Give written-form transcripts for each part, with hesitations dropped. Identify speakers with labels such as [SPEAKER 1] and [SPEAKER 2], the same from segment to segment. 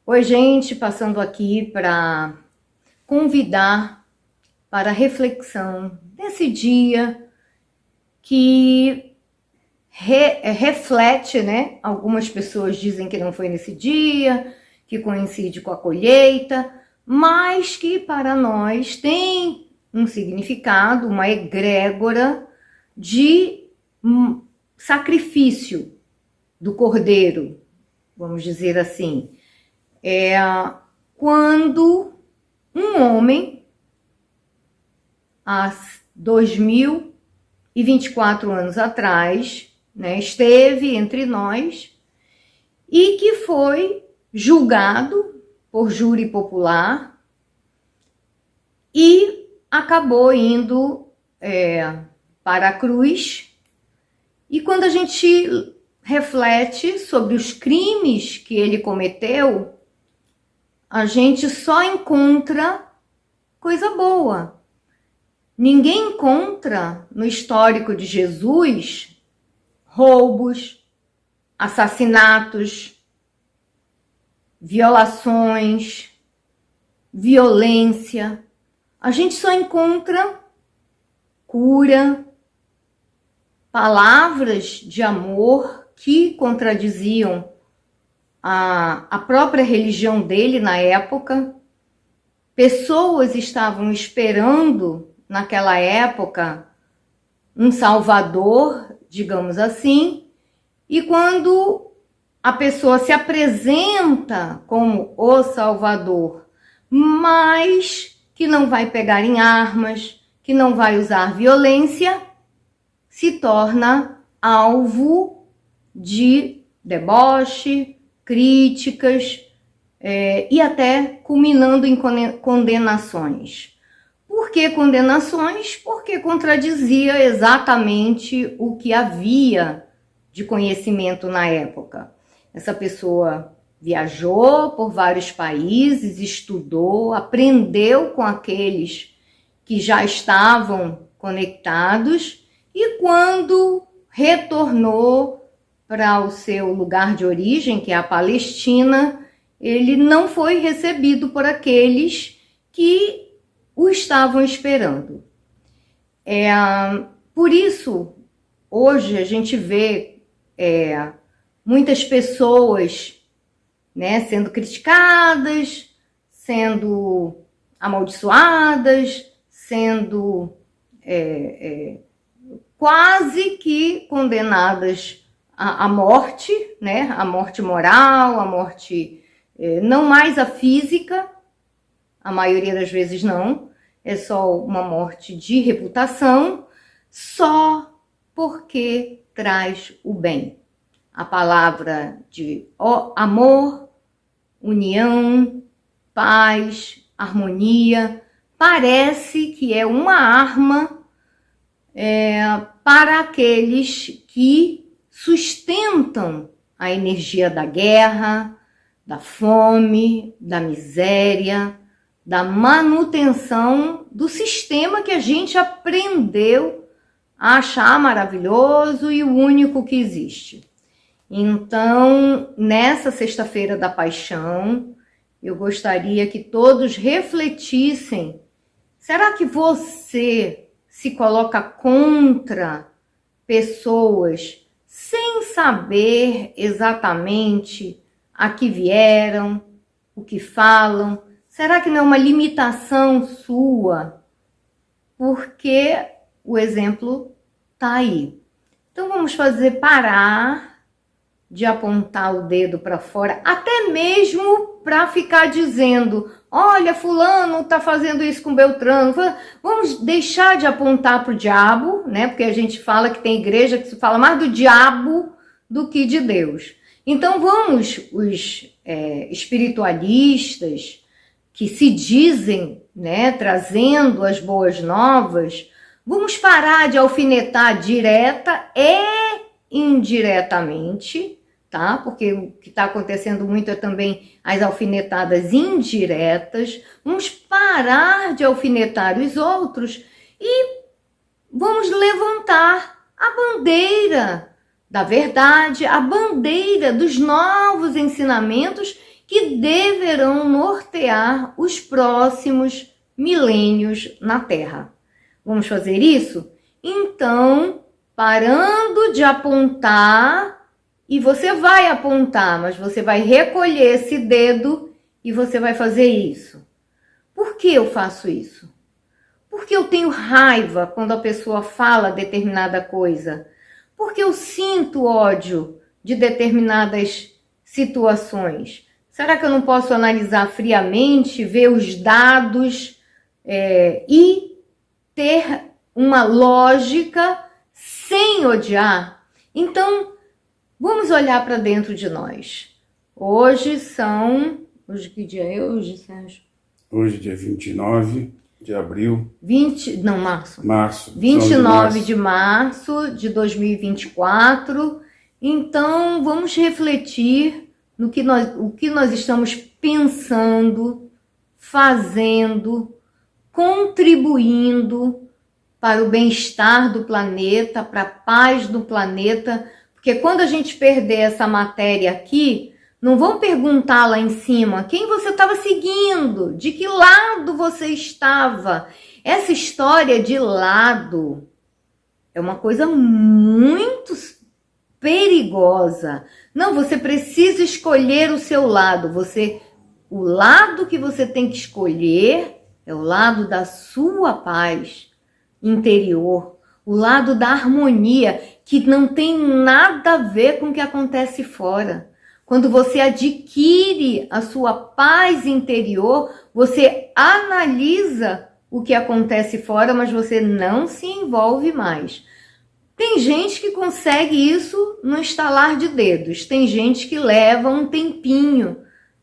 [SPEAKER 1] Oi, gente, passando aqui para convidar para reflexão nesse dia que reflete, né? Algumas pessoas dizem que não foi nesse dia, que coincide com a colheita, mas que para nós tem um significado, uma egrégora de sacrifício do cordeiro, vamos dizer assim. Quando um homem, há 2024 anos atrás, né, esteve entre nós e que foi julgado por júri popular e acabou indo para a cruz. E quando a gente reflete sobre os crimes que ele cometeu, a gente só encontra coisa boa. Ninguém encontra no histórico de Jesus roubos, assassinatos, violações, violência. A gente só encontra cura, palavras de amor que contradiziam a própria religião dele na época. Pessoas estavam esperando naquela época um salvador, digamos assim, e quando a pessoa se apresenta como o salvador, mas que não vai pegar em armas, que não vai usar violência, se torna alvo de deboche, críticas e até culminando em condenações. Por que condenações? Porque contradizia exatamente o que havia de conhecimento na época. Essa pessoa viajou por vários países, estudou, aprendeu com aqueles que já estavam conectados e quando retornou para o seu lugar de origem, que é a Palestina, ele não foi recebido por aqueles que o estavam esperando. Por isso, hoje a gente vê muitas pessoas, né, sendo criticadas, sendo amaldiçoadas, sendo quase que condenadas à morte, né? A morte moral, a morte não mais a física, a maioria das vezes não, é só uma morte de reputação, só porque traz o bem. A palavra de amor, união, paz, harmonia, parece que é uma arma para aqueles que sustentam a energia da guerra, da fome, da miséria, da manutenção do sistema que a gente aprendeu a achar maravilhoso e o único que existe. Então, nessa sexta-feira da paixão, eu gostaria que todos refletissem: será que você se coloca contra pessoas sem saber exatamente a que vieram, o que falam? Será que não é uma limitação sua? Porque o exemplo está aí. Então vamos parar de apontar o dedo para fora, até mesmo para ficar dizendo: olha, fulano está fazendo isso com Beltrano. Vamos deixar de apontar para o diabo, né? Porque a gente fala que tem igreja que se fala mais do diabo do que de Deus. Então vamos, os espiritualistas que se dizem, né, trazendo as boas novas, vamos parar de alfinetar direta e indiretamente, tá? Porque o que está acontecendo muito é também as alfinetadas indiretas. Vamos parar de alfinetar os outros e vamos levantar a bandeira da verdade, a bandeira dos novos ensinamentos que que deverão nortear os próximos milênios na Terra. Vamos fazer isso? Então, parando de apontar, e você vai apontar, mas você vai recolher esse dedo e você vai fazer isso. Por que eu faço isso? Porque eu tenho raiva quando a pessoa fala determinada coisa. Porque eu sinto ódio de determinadas situações. Será que eu não posso analisar friamente, ver os dados e ter uma lógica sem odiar? Então, vamos olhar para dentro de nós. Hoje, que dia é hoje, Sérgio?
[SPEAKER 2] Hoje, dia 29 de abril.
[SPEAKER 1] Março. 29 de março de 2024. Então, vamos refletir no que nós estamos pensando, fazendo, contribuindo para o bem-estar do planeta, para a paz do planeta. Porque quando a gente perder essa matéria aqui, não vão perguntar lá em cima quem você estava seguindo, de que lado você estava. Essa história de lado é uma coisa muito perigosa. Não, você precisa escolher o seu lado. O lado que você tem que escolher é o lado da sua paz interior, o lado da harmonia, que não tem nada a ver com o que acontece fora. Quando você adquire a sua paz interior, você analisa o que acontece fora, mas você não se envolve mais. Tem gente que consegue isso no estalar de dedos. Tem gente que leva um tempinho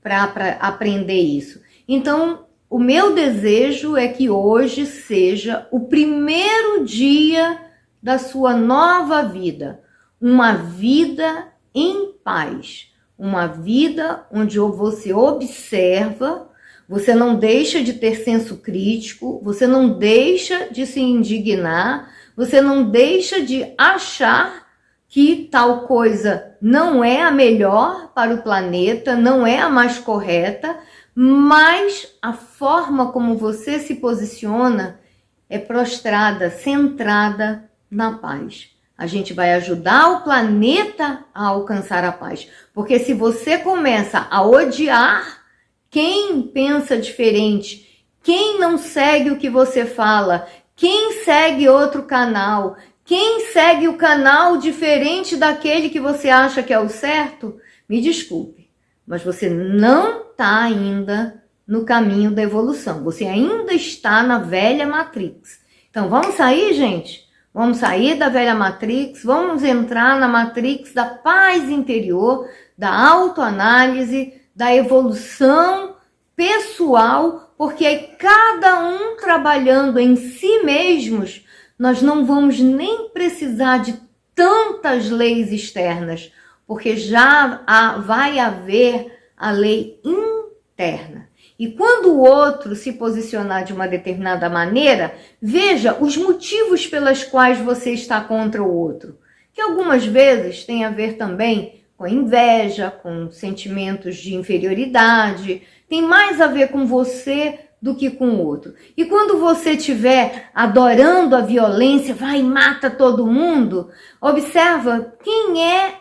[SPEAKER 1] para aprender isso. Então, o meu desejo é que hoje seja o primeiro dia da sua nova vida. Uma vida em paz. Uma vida onde você observa, você não deixa de ter senso crítico, você não deixa de se indignar, você não deixa de achar que tal coisa não é a melhor para o planeta, não é a mais correta, mas a forma como você se posiciona é prostrada, centrada na paz. A gente vai ajudar o planeta a alcançar a paz. Porque se você começa a odiar quem pensa diferente, quem não segue o que você fala, quem segue outro canal, quem segue o canal diferente daquele que você acha que é o certo, me desculpe, mas você não está ainda no caminho da evolução. Você ainda está na velha Matrix. Então vamos sair, gente? Vamos sair da velha Matrix, vamos entrar na Matrix da paz interior, da autoanálise, da evolução pessoal, porque aí cada um trabalhando em si mesmos, nós não vamos nem precisar de tantas leis externas, porque já vai haver a lei interna. E quando o outro se posicionar de uma determinada maneira, veja os motivos pelos quais você está contra o outro. Que algumas vezes tem a ver também com inveja, com sentimentos de inferioridade, tem mais a ver com você do que com o outro. E quando você estiver adorando a violência, vai e mata todo mundo, observa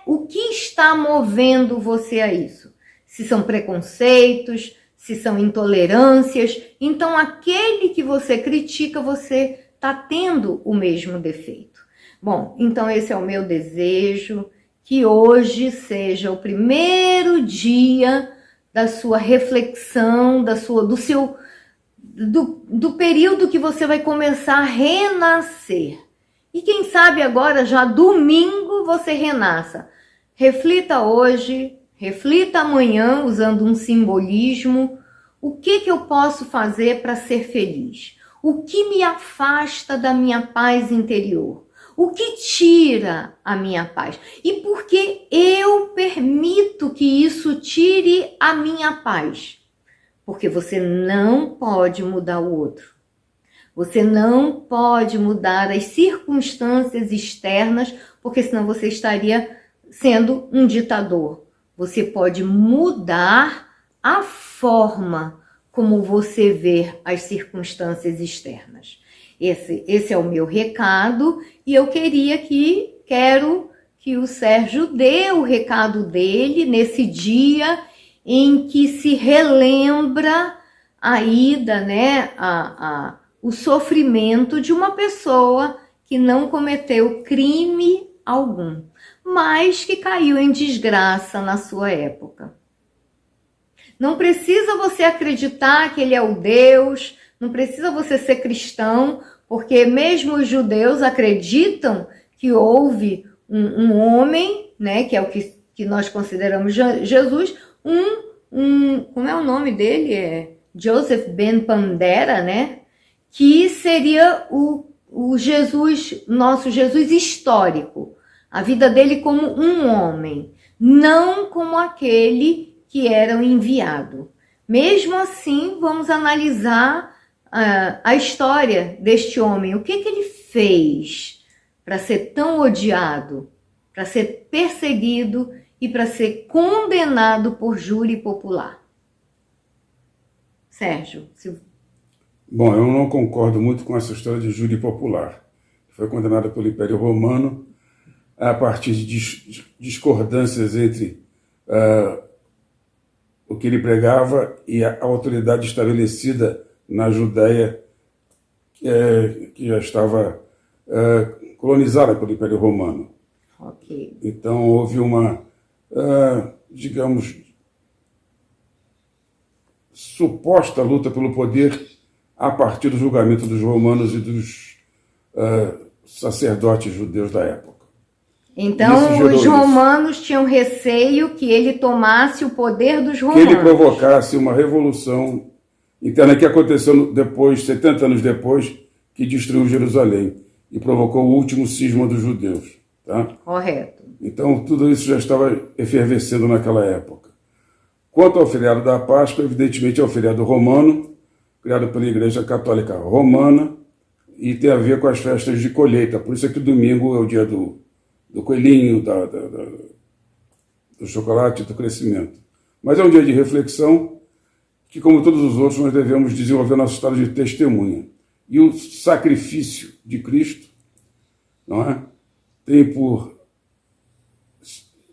[SPEAKER 1] o que está movendo você a isso. Se são preconceitos, se são intolerâncias, então aquele que você critica, você está tendo o mesmo defeito. Bom, então esse é o meu desejo, que hoje seja o primeiro dia da sua reflexão, do período que você vai começar a renascer. E quem sabe agora, já domingo, você renasça. Reflita hoje, reflita amanhã, usando um simbolismo. O que eu posso fazer para ser feliz? O que me afasta da minha paz interior? O que tira a minha paz? E por que eu permito que isso tire a minha paz? Porque você não pode mudar o outro. Você não pode mudar as circunstâncias externas, porque senão você estaria sendo um ditador. Você pode mudar a forma como você vê as circunstâncias externas. Esse é o meu recado e eu quero que o Sérgio dê o recado dele nesse dia em que se relembra a ida, né, o sofrimento de uma pessoa que não cometeu crime algum, mas que caiu em desgraça na sua época. Não precisa você acreditar que ele é o Deus, não precisa você ser cristão, porque mesmo os judeus acreditam que houve um homem, né, que é o que nós consideramos Jesus, como é o nome dele? É Joseph Ben Pandera, né? Que seria o Jesus, nosso Jesus histórico. A vida dele como um homem, não como aquele que era o enviado. Mesmo assim, vamos analisar a história deste homem. O que ele fez para ser tão odiado, para ser perseguido e para ser condenado por júri popular? Sérgio,
[SPEAKER 2] Bom, eu não concordo muito com essa história de júri popular. Foi condenado pelo Império Romano a partir de discordâncias entre o que ele pregava e a autoridade estabelecida na Judéia, que já estava colonizada pelo Império Romano.
[SPEAKER 1] Okay.
[SPEAKER 2] Então houve uma, digamos, suposta luta pelo poder a partir do julgamento dos romanos e dos sacerdotes judeus da época.
[SPEAKER 1] Então os romanos tinham receio que ele tomasse o poder dos romanos.
[SPEAKER 2] Que ele provocasse uma revolução interna que aconteceu depois, 70 anos depois, que destruiu Jerusalém e provocou o último cisma dos judeus. Tá?
[SPEAKER 1] Correto.
[SPEAKER 2] Então tudo isso já estava efervescendo naquela época. Quanto ao feriado da Páscoa, evidentemente é um feriado romano, criado pela Igreja Católica Romana, e tem a ver com as festas de colheita. Por isso é que o domingo é o dia do coelhinho, do chocolate, do crescimento. Mas é um dia de reflexão que, como todos os outros, nós devemos desenvolver nosso estado de testemunha. E o sacrifício de Cristo, não é? Tem por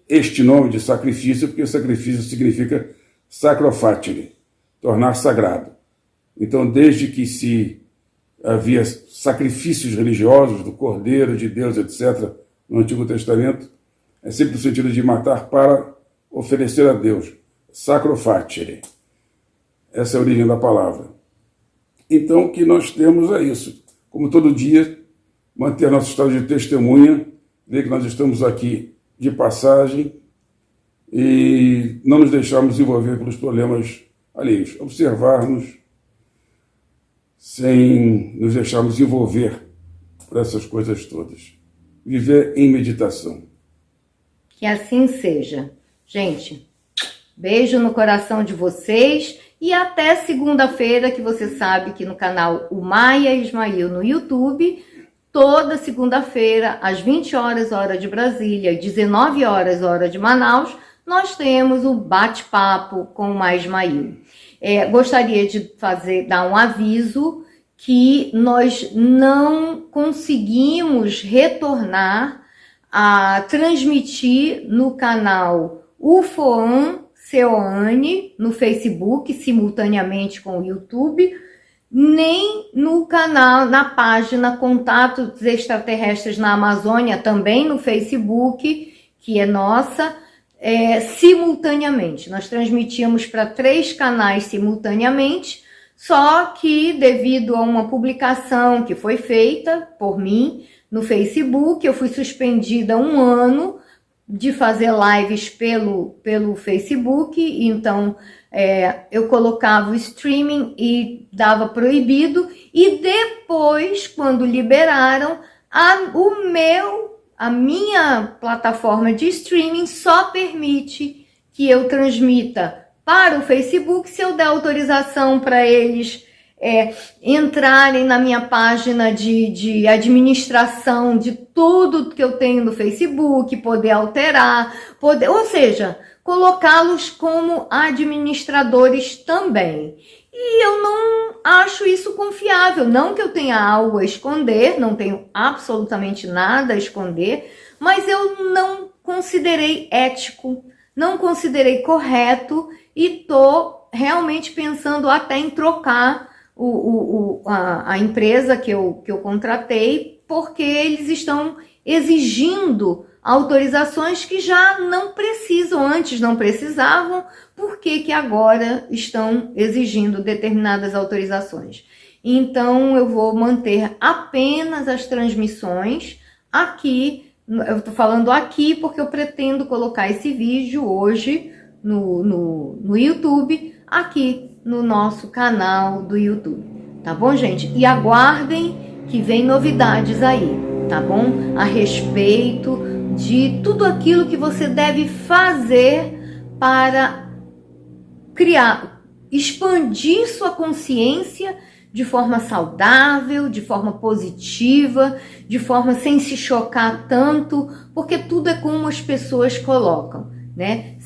[SPEAKER 2] este nome de sacrifício, porque sacrifício significa sacrofatire, tornar sagrado. Então, desde que se havia sacrifícios religiosos do Cordeiro de Deus, etc., no Antigo Testamento, é sempre no sentido de matar para oferecer a Deus. Sacrofatire. Essa é a origem da palavra. Então, o que nós temos é isso. Como todo dia, manter nosso estado de testemunha, ver que nós estamos aqui de passagem e não nos deixarmos envolver pelos problemas alheios. Observarmos sem nos deixarmos envolver por essas coisas todas. Viver em meditação.
[SPEAKER 1] Que assim seja. Gente, beijo no coração de vocês e até segunda-feira, que você sabe que no canal O Maia Ismail no YouTube, toda segunda-feira, às 20 horas, hora de Brasília, e 19 horas, hora de Manaus, nós temos o bate-papo com o Maia Ismail. Gostaria de dar um aviso que nós não conseguimos retornar a transmitir no canal UFOAN Ceoane, no Facebook, simultaneamente com o YouTube, nem no canal, na página Contatos Extraterrestres na Amazônia, também no Facebook, que é nossa, simultaneamente. Nós transmitimos para 3 canais simultaneamente, só que devido a uma publicação que foi feita por mim no Facebook, eu fui suspendida 1 ano de fazer lives pelo Facebook, então eu colocava o streaming e dava proibido, e depois, quando liberaram, a minha plataforma de streaming só permite que eu transmita para o Facebook se eu der autorização para eles entrarem na minha página de administração de tudo que eu tenho no Facebook, poder alterar, ou seja, colocá-los como administradores também. E eu não acho isso confiável. Não que eu tenha algo a esconder, não tenho absolutamente nada a esconder, mas eu não considerei ético, não considerei correto e tô realmente pensando até em trocar a empresa que eu contratei, porque eles estão exigindo autorizações que já não precisam, antes não precisavam, por que agora estão exigindo determinadas autorizações. Então eu vou manter apenas as transmissões aqui, eu estou falando aqui porque eu pretendo colocar esse vídeo hoje no YouTube, aqui no nosso canal do YouTube, tá bom, gente? E aguardem que vem novidades aí, tá bom? A respeito de tudo aquilo que você deve fazer para criar, expandir sua consciência de forma saudável, de forma positiva, de forma sem se chocar tanto, porque tudo é como as pessoas colocam, né?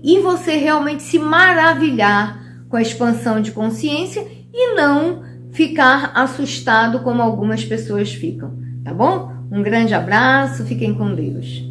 [SPEAKER 1] E você realmente se maravilhar com a expansão de consciência e não ficar assustado como algumas pessoas ficam, tá bom? Um grande abraço, fiquem com Deus.